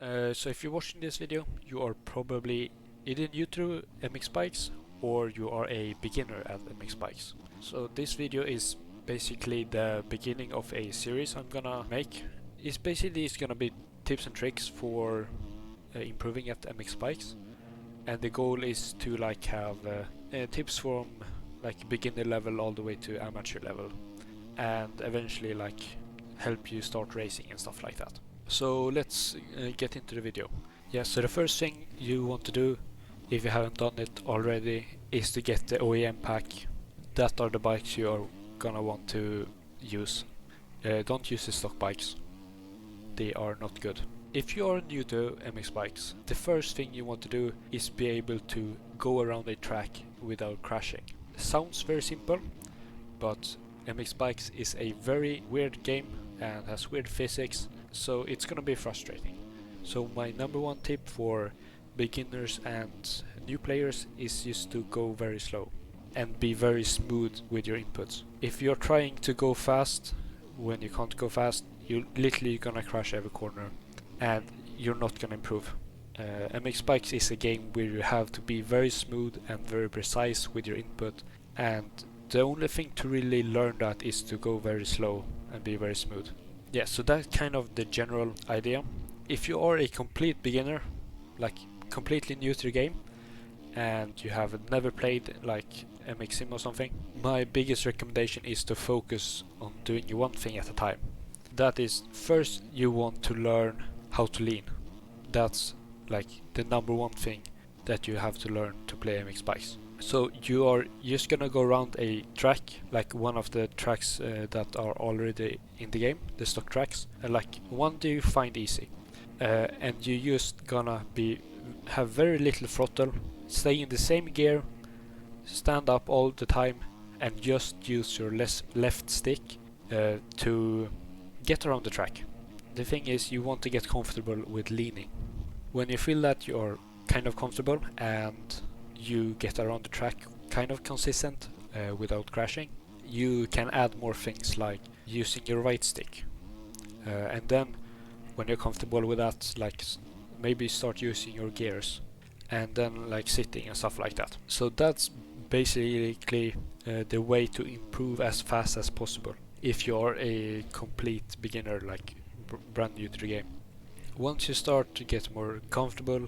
So if you're watching this video, you are probably either new to MxBikes or you are a beginner at MxBikes. So this video is basically the beginning of a series I'm gonna make. It's gonna be tips and tricks for improving at MxBikes, and the goal is to have tips from beginner level all the way to amateur level, and eventually help you start racing and stuff like that. So let's get into the video. Yeah, so the first thing you want to do, if you haven't done it already, is to get the OEM pack. That are the bikes you are gonna want to use. Don't use the stock bikes. They are not good. If you are new to MX bikes, the first thing you want to do is be able to go around a track without crashing. Sounds very simple, but MX bikes is a very weird game and has weird physics, so it's gonna be frustrating. So my number one tip for beginners and new players is just to go very slow and be very smooth with your inputs. If you're trying to go fast when you can't go fast, you're literally gonna crash every corner and you're not gonna improve. MX Bikes is a game where you have to be very smooth and very precise with your input, and the only thing to really learn that is to go very slow and be very smooth. Yeah, so that's kind of the general idea. If you are a complete beginner, completely new to the game, and you have never played MX Sim or something, my biggest recommendation is to focus on doing one thing at a time. That is, first you want to learn how to lean. That's the number one thing that you have to learn to play MX bikes. So you are just gonna go around a track, like one of the tracks that are already in the game, the stock tracks. One do you find easy, and you just gonna have very little throttle, stay in the same gear, stand up all the time, and just use your left stick to get around the track. The thing is, you want to get comfortable with leaning. When you feel that you're kind of comfortable and you get around the track kind of consistent without crashing, you can add more things like using your right stick. And then when you're comfortable with that, maybe start using your gears and then sitting and stuff like that. So that's basically the way to improve as fast as possible if you're a complete beginner, brand new to the game. Once you start to get more comfortable,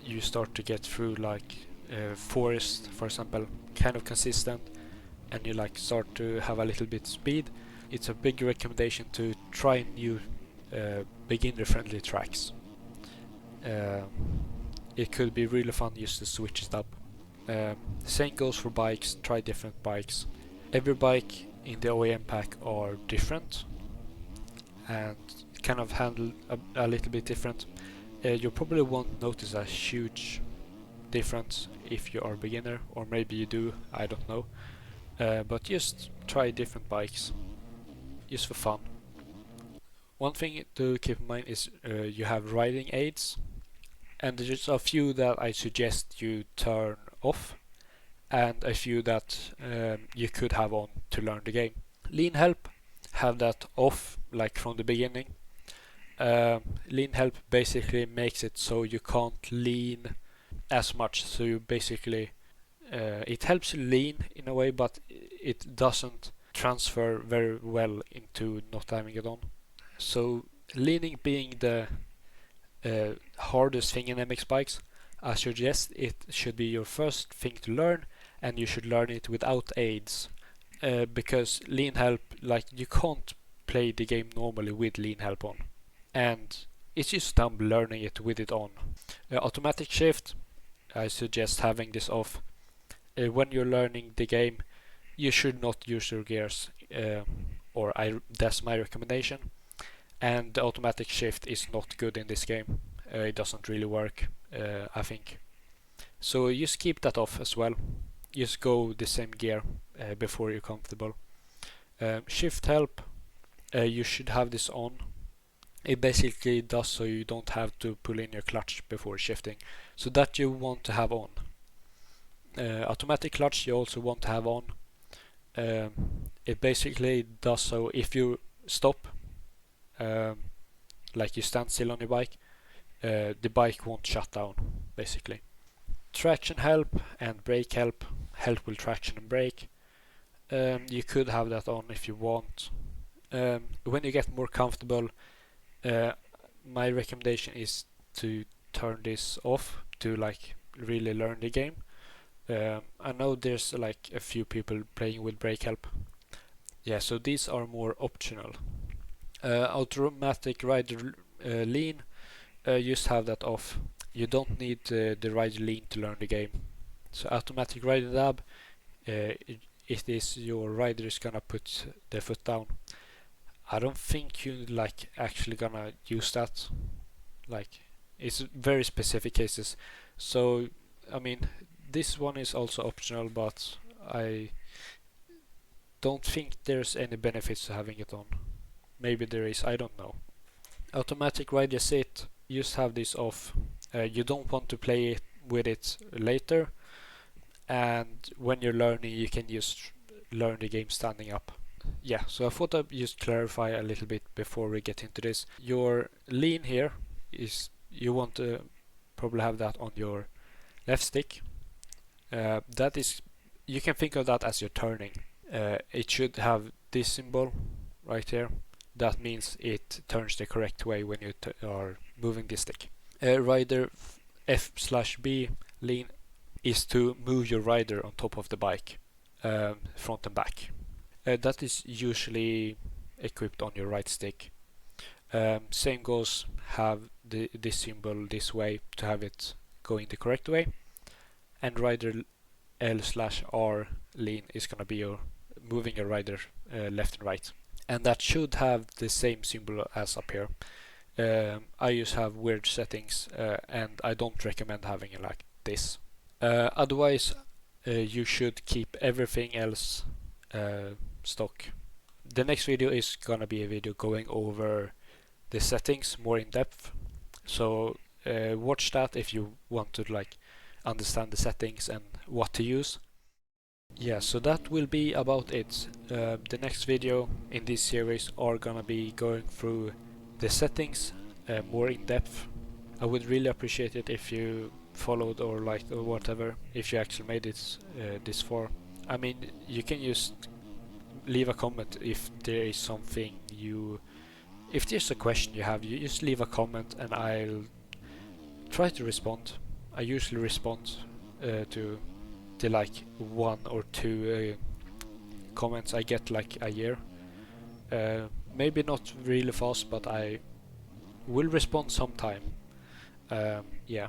you start to get through forest, for example, kind of consistent, and you start to have a little bit speed, it's a big recommendation to try new beginner friendly tracks. It could be really fun just to switch it up. Same goes for bikes. Try different bikes. Every bike in the OEM pack are different and kind of handled a little bit different. You probably won't notice a huge difference if you are a beginner, or maybe you do, I don't know. But just try different bikes, just for fun. One thing to keep in mind is you have riding aids, and there's a few that I suggest you turn off, and a few that you could have on to learn the game. Lean help, have that off from the beginning. Lean help basically makes it so you can't lean as much, so you basically it helps you lean in a way, but it doesn't transfer very well into not having it on. So leaning being the hardest thing in MX bikes, I suggest it should be your first thing to learn, and you should learn it without aids, because lean help, you can't play the game normally with lean help on, and it's just dumb learning it with it on. Automatic shift, I suggest having this off. When you're learning the game, you should not use your gears, that's my recommendation. And the automatic shift is not good in this game. It doesn't really work, I think. So just keep that off as well. Just go the same gear before you're comfortable. Shift help, you should have this on. It basically does so you don't have to pull in your clutch before shifting. So that you want to have on. Automatic clutch you also want to have on. It basically does so if you stop, like you stand still on your bike, the bike won't shut down, basically. Traction help and brake help. Help with traction and brake. You could have that on if you want. When you get more comfortable, my recommendation is to turn this off to like really learn the game. I know there's like a few people playing with brake help. Yeah, so these are more optional. Automatic rider lean, just have that off. You don't need the rider lean to learn the game. So automatic rider dab, it is your rider is gonna put their foot down. I don't think you like actually gonna use that. Like, it's very specific cases. So I mean, this one is also optional, but I don't think there's any benefits to having it on. Maybe there is, I don't know. Automatic rider sit, just have this off. You don't want to play it with it later, and when you're learning you can just learn the game standing up. Yeah, so I thought I'd just clarify a little bit before we get into this. Your lean here is, you want to probably have that on your left stick. That is, you can think of that as your turning. It should have this symbol right here. That means it turns the correct way when you are moving the stick. Rider F/B lean is to move your rider on top of the bike, front and back. That is usually equipped on your right stick. Same goes, have this symbol this way to have it going the correct way. And rider L/R lean is gonna be your moving your rider left and right. And that should have the same symbol as up here. I just have weird settings, and I don't recommend having it like this. Otherwise, you should keep everything else stock. The next video is gonna be a video going over the settings more in depth. So watch that if you want to like understand the settings and what to use. Yeah, so that will be about it. The next video in this series are gonna be going through the settings more in depth. I would really appreciate it if you followed or liked or whatever, if you actually made it this far. I mean, you can just leave a comment if there is something if there's a question you have, you just leave a comment and I'll try to respond. I usually respond to like 1 or 2 comments I get like a year. Maybe not really fast, but I will respond sometime. Yeah.